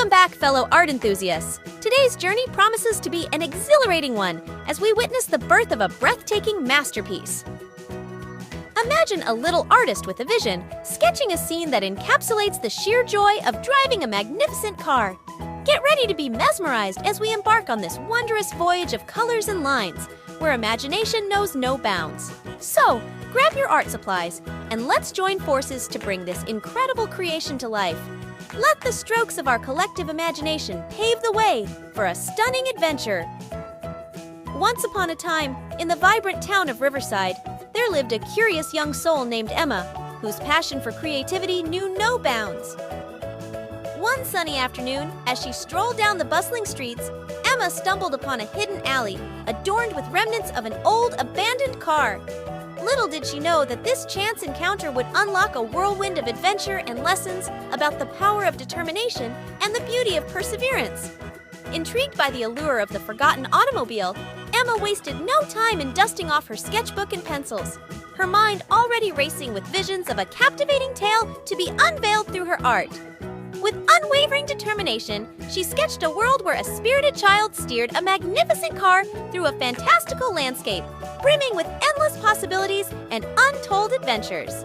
Welcome back, fellow art enthusiasts. Today's journey promises to be an exhilarating one as we witness the birth of a breathtaking masterpiece. Imagine a little artist with a vision, sketching a scene that encapsulates the sheer joy of driving a magnificent car. Get ready to be mesmerized as we embark on this wondrous voyage of colors and lines, where imagination knows no bounds. So, grab your art supplies, and let's join forces to bring this incredible creation to life. Let the strokes of our collective imagination pave the way for a stunning adventure. Once upon a time, in the vibrant town of Riverside, there lived a curious young soul named Emma, whose passion for creativity knew no bounds. One sunny afternoon, as she strolled down the bustling streets, Emma stumbled upon a hidden alley adorned with remnants of an old, abandoned car. Little did she know that this chance encounter would unlock a whirlwind of adventure and lessons about the power of determination and the beauty of perseverance. Intrigued by the allure of the forgotten automobile, Emma wasted no time in dusting off her sketchbook and pencils, her mind already racing with visions of a captivating tale to be unveiled through her art. With unwavering determination, she sketched a world where a spirited child steered a magnificent car through a fantastical landscape, brimming with endless possibilities and untold adventures.